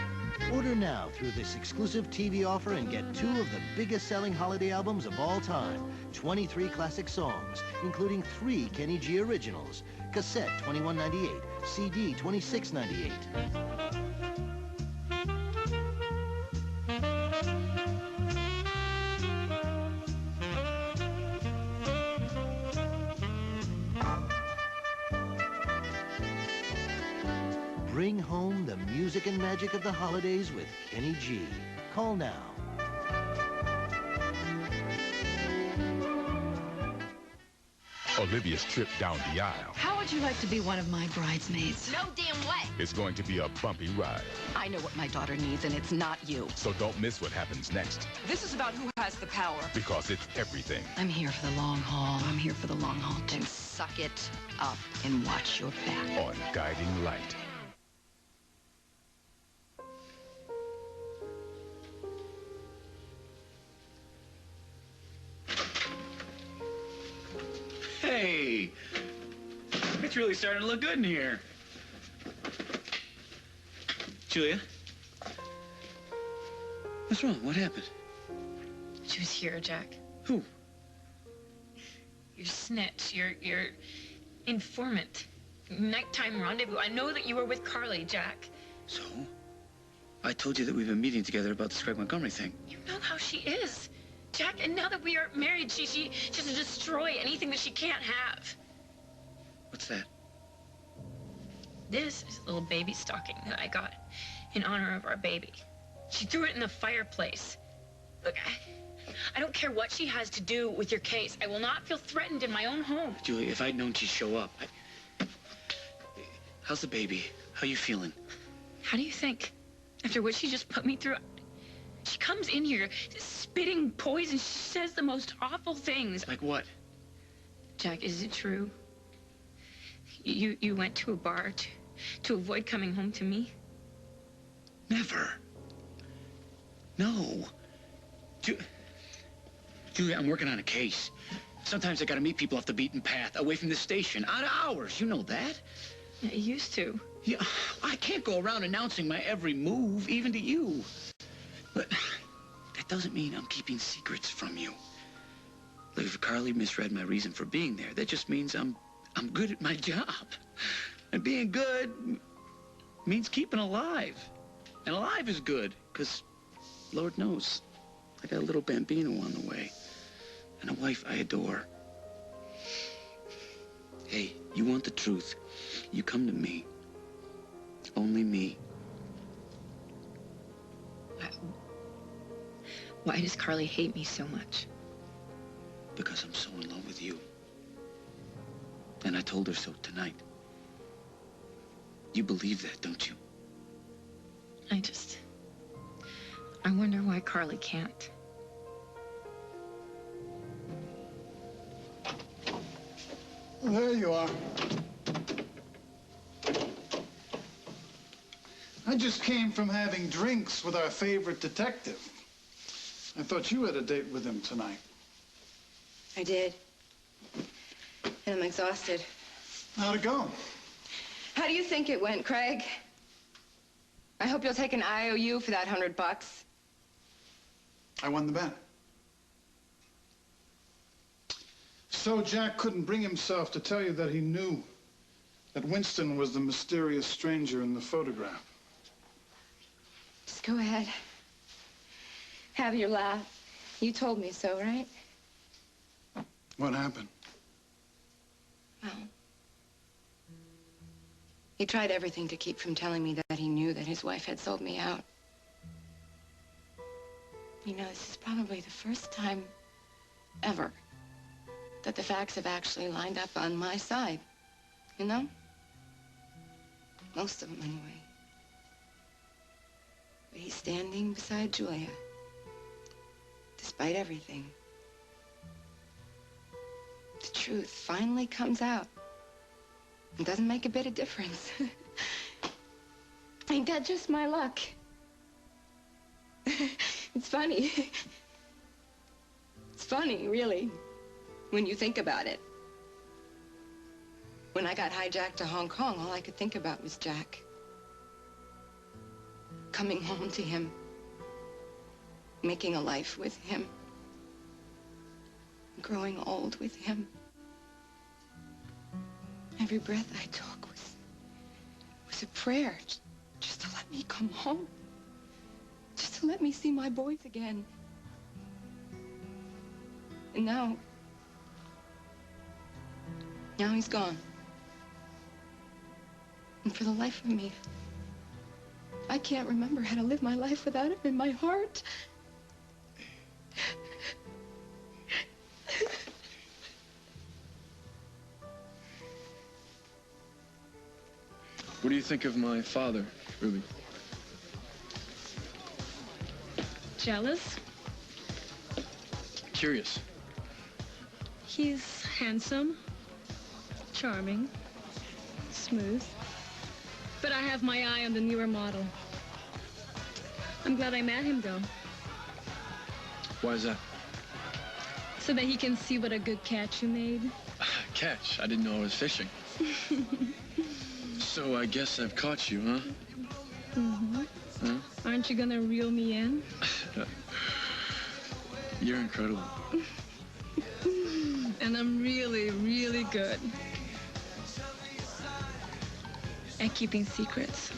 Order now through this exclusive TV offer and get 2 of the biggest selling holiday albums of all time. 23 classic songs, including 3 Kenny G originals. Cassette, $21.98. CD, $26.98. Bring home the music and magic of the holidays with Kenny G. Call now. Olivia's trip down the aisle. How would you like to be one of my bridesmaids? No damn way. It's going to be a bumpy ride. I know what my daughter needs, and it's not you. So don't miss what happens next. This is about who has the power. Because it's everything. I'm here for the long haul. I'm here for the long haul. Then suck it up and watch your back. On Guiding Light. Hey, it's really starting to look good in here. Julia? What's wrong? What happened? She was here, Jack. Who? Your snitch, your informant. Nighttime rendezvous. I know that you were with Carly, Jack. So? I told you that we've been meeting together about this Greg Montgomery thing. You know how she is. Jack, and now that we are married, she's to destroy anything that she can't have. What's that? This is a little baby stocking that I got in honor of our baby. She threw it in the fireplace. Look, I don't care what she has to do with your case. I will not feel threatened in my own home. Julia, if I'd known she'd show up, How's the baby? How you feeling? How do you think? After what she just put me through, she comes in here spitting poison. She says the most awful things. Like what? Jack, is it true? You went to a bar to avoid coming home to me? Never. No. Julia, I'm working on a case. Sometimes I gotta meet people off the beaten path, away from the station, out of hours. You know that. Yeah, you used to. Yeah, I can't go around announcing my every move, even to you. But that doesn't mean I'm keeping secrets from you. Look, if Carly misread my reason for being there, that just means I'm good at my job. And being good means keeping alive. And alive is good, because Lord knows, I got a little bambino on the way. And a wife I adore. Hey, you want the truth, you come to me. Only me. Why does Carly hate me so much? Because I'm so in love with you. And I told her so tonight. You believe that, don't you? I wonder why Carly can't. Well, there you are. I just came from having drinks with our favorite detective. I thought you had a date with him tonight. I did. And I'm exhausted. How'd it go? How do you think it went, Craig? I hope you'll take an IOU for that $100. I won the bet. So Jack couldn't bring himself to tell you that he knew that Winston was the mysterious stranger in the photograph. Just go ahead. Have your laugh. You told me so, right? What happened? Well, he tried everything to keep from telling me that he knew that his wife had sold me out. You know, this is probably the first time ever that the facts have actually lined up on my side. You know? Most of them, anyway. But he's standing beside Julia, despite everything. The truth finally comes out. It doesn't make a bit of difference. Ain't that just my luck? It's funny. It's funny, really, when you think about it. When I got hijacked to Hong Kong, all I could think about was Jack. Coming home to him. Making a life with him. Growing old with him. Every breath I took was a prayer just to let me come home. Just to let me see my boys again. And now he's gone. And for the life of me, I can't remember how to live my life without him in my heart. What do you think of my father, Ruby? Jealous? Curious. He's handsome, charming, smooth. But I have my eye on the newer model. I'm glad I met him, though. Why is that? So that he can see what a good catch you made. Catch? I didn't know I was fishing. So I guess I've caught you, huh? Mm-hmm. Huh? Aren't you gonna reel me in? You're incredible. And I'm really, really good at keeping secrets.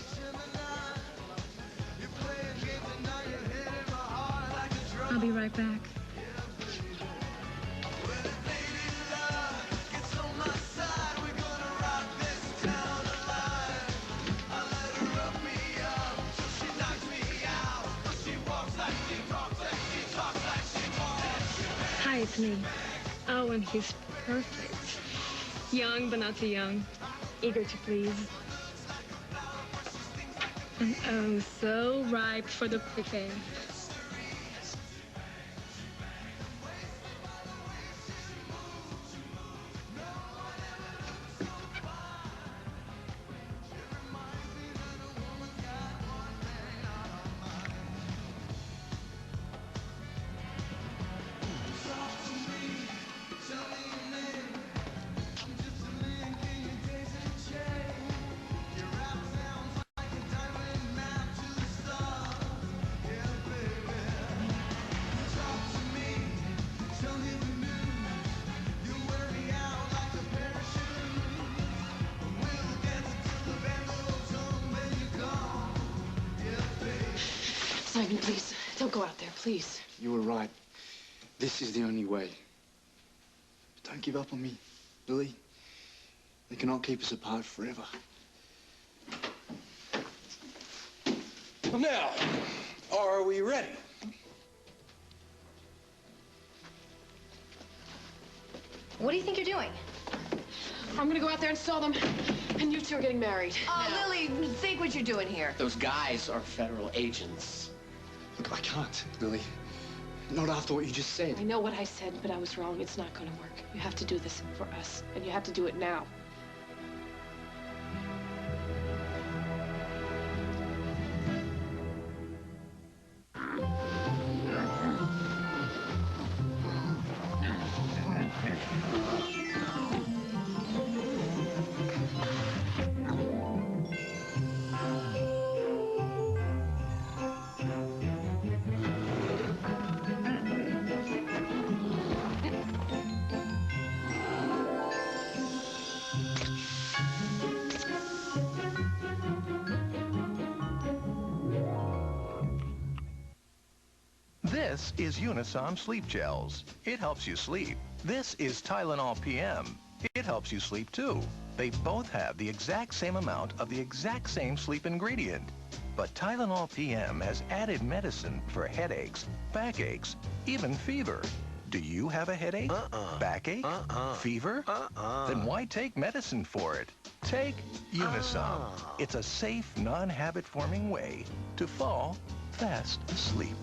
I'll be right back. Hi, it's me. Oh, and he's perfect. Young, but not too young. Eager to please. And oh, so ripe for the picking. Simon, please, don't go out there, please. You were right. This is the only way. But don't give up on me, Lily. They cannot keep us apart forever. Well, now, are we ready? What do you think you're doing? I'm gonna go out there and sell them, and you two are getting married. Oh, Lily, think what you're doing here. Those guys are federal agents. Look, I can't, Lily. Not after what you just said. I know what I said, but I was wrong. It's not gonna work. You have to do this for us, and you have to do it now. This is Unisom Sleep Gels. It helps you sleep. This is Tylenol PM. It helps you sleep too. They both have the exact same amount of the exact same sleep ingredient. But Tylenol PM has added medicine for headaches, backaches, even fever. Do you have a headache? Backache? Fever? Then why take medicine for it? Take Unisom. It's a safe, non-habit-forming way to fall fast asleep.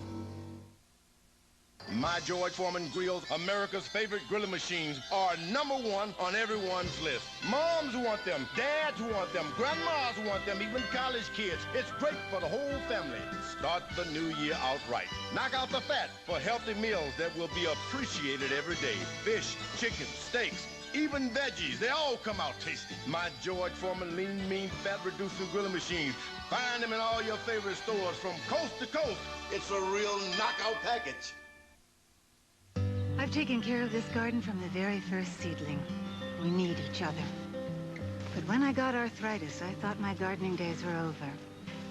My George Foreman grills, America's favorite grilling machines, are #1 on everyone's list. Moms want them, dads want them, grandmas want them, even college kids. It's great for the whole family. Start the new year out right. Knock out the fat for healthy meals that will be appreciated every day. Fish, chicken, steaks, even veggies, they all come out tasty. My George Foreman lean, mean, fat-reducing grilling machines. Find them in all your favorite stores from coast to coast. It's a real knockout package. I've taken care of this garden from the very first seedling. We need each other. But when I got arthritis, I thought my gardening days were over.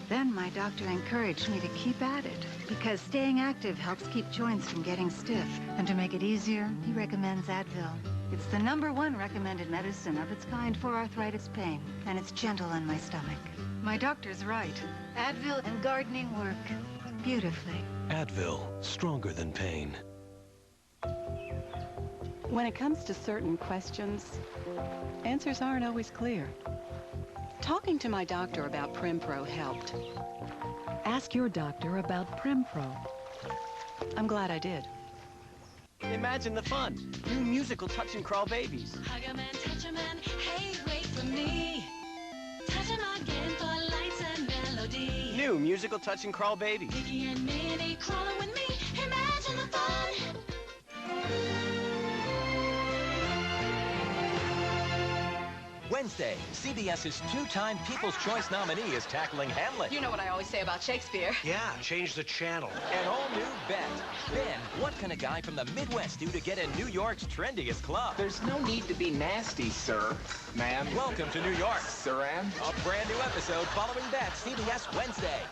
Then my doctor encouraged me to keep at it, because staying active helps keep joints from getting stiff. And to make it easier, he recommends Advil. It's the #1 recommended medicine of its kind for arthritis pain, and it's gentle on my stomach. My doctor's right. Advil and gardening work beautifully. Advil, stronger than pain. When it comes to certain questions, answers aren't always clear. Talking to my doctor about PrimPro helped. Ask your doctor about PrimPro. I'm glad I did. Imagine the fun. New musical Touch and Crawl babies. Hug 'em and touch 'em and hey, wait for me. Touch 'em again for lights and melody. New musical Touch and Crawl babies. Mickey and Minnie crawling with me. Imagine the fun. Wednesday, CBS's two-time People's Choice nominee is tackling Hamlet. You know what I always say about Shakespeare. Yeah, change the channel. An all-new Bet. Ben, what can a guy from the Midwest do to get in New York's trendiest club? There's no need to be nasty, sir. Ma'am. Welcome to New York. Sir-am. A brand new episode following Bet, CBS Wednesday.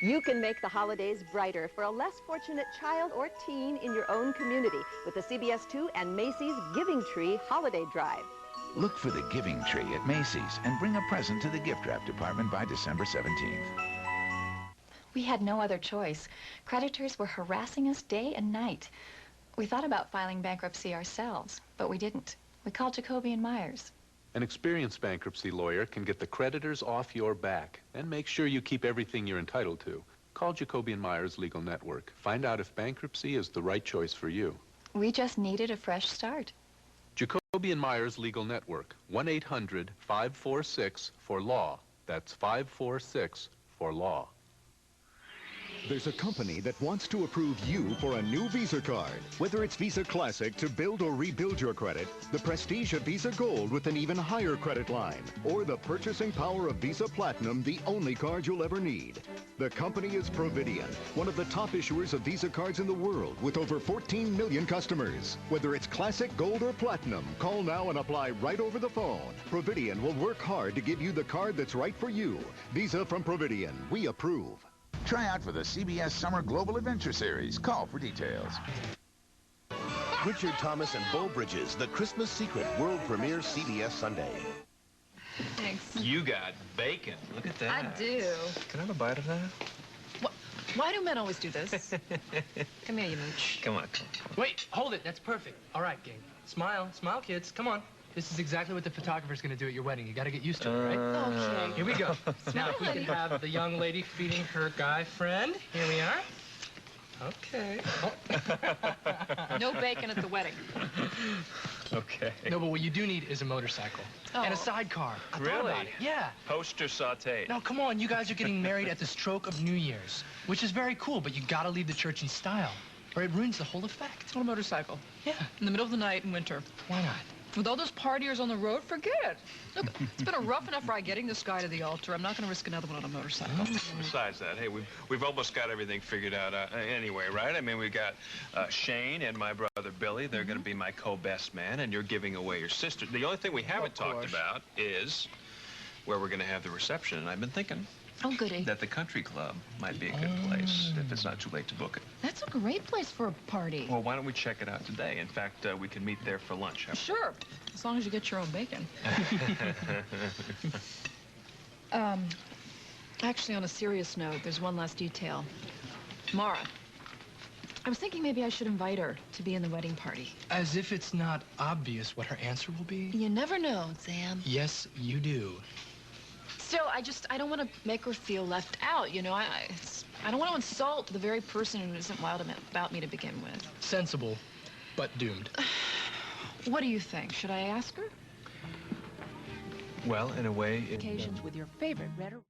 You can make the holidays brighter for a less fortunate child or teen in your own community with the CBS 2 and Macy's Giving Tree Holiday Drive. Look for the Giving Tree at Macy's and bring a present to the gift wrap department by December 17th. We had no other choice. Creditors were harassing us day and night. We thought about filing bankruptcy ourselves, but we didn't. We called Jacoby and Myers. An experienced bankruptcy lawyer can get the creditors off your back and make sure you keep everything you're entitled to. Call Jacoby and Myers Legal Network. Find out if bankruptcy is the right choice for you. We just needed a fresh start. Jacoby and Myers Legal Network, 1-800-546-4LAW. That's 546-4LAW. There's a company that wants to approve you for a new Visa card. Whether it's Visa Classic to build or rebuild your credit, the prestige of Visa Gold with an even higher credit line, or the purchasing power of Visa Platinum, the only card you'll ever need. The company is Providian, one of the top issuers of Visa cards in the world with over 14 million customers. Whether it's Classic, Gold, or Platinum, call now and apply right over the phone. Providian will work hard to give you the card that's right for you. Visa from Providian. We approve. Try out for the CBS Summer Global Adventure Series. Call for details. Richard Thomas and Beau Bridges, The Christmas Secret, world premiere CBS Sunday. Thanks. You got bacon. Look at that. I do. Can I have a bite of that? Why do men always do this? Come here, you mooch. Come on. Wait, hold it. That's perfect. All right, gang. Smile. Smile, kids. Come on. This is exactly what the photographer's going to do at your wedding. You got to get used to it, right? Okay. Here we go. Now, if we can have the young lady feeding her guy friend. Here we are. Okay. No bacon at the wedding. Okay. No, but what you do need is a motorcycle. Oh. And a sidecar. I thought Really? about it. Yeah. Poached or sauteed? No, come on. You guys are getting married at the stroke of New Year's, which is very cool, but you got to leave the church in style, or it ruins the whole effect. On a motorcycle. Yeah. In the middle of the night in winter. Why not? With all those partiers on the road, forget it. Look, it's been a rough enough ride getting this guy to the altar. I'm not going to risk another one on a motorcycle. Besides that, hey, we've almost got everything figured out anyway, right? I mean, we've got Shane and my brother Billy. They're going to be my co-best man, and you're giving away your sister. The only thing we haven't talked about is where we're going to have the reception, and I've been thinking Oh, goody. that the country club might be a good place if it's not too late to book it. That's a great place for a party. Well, why don't we check it out today? In fact, we can meet there for lunch. Sure, as long as you get your own bacon. Actually, on a serious note, there's one last detail. Mara. I was thinking maybe I should invite her to be in the wedding party. As if it's not obvious what her answer will be. You never know, Sam. Yes, you do. Still, I don't want to make her feel left out, you know? I don't want to insult the very person who isn't wild about me to begin with. Sensible, but doomed. What do you think? Should I ask her? Well, in a way... Occasions with your favorite red or...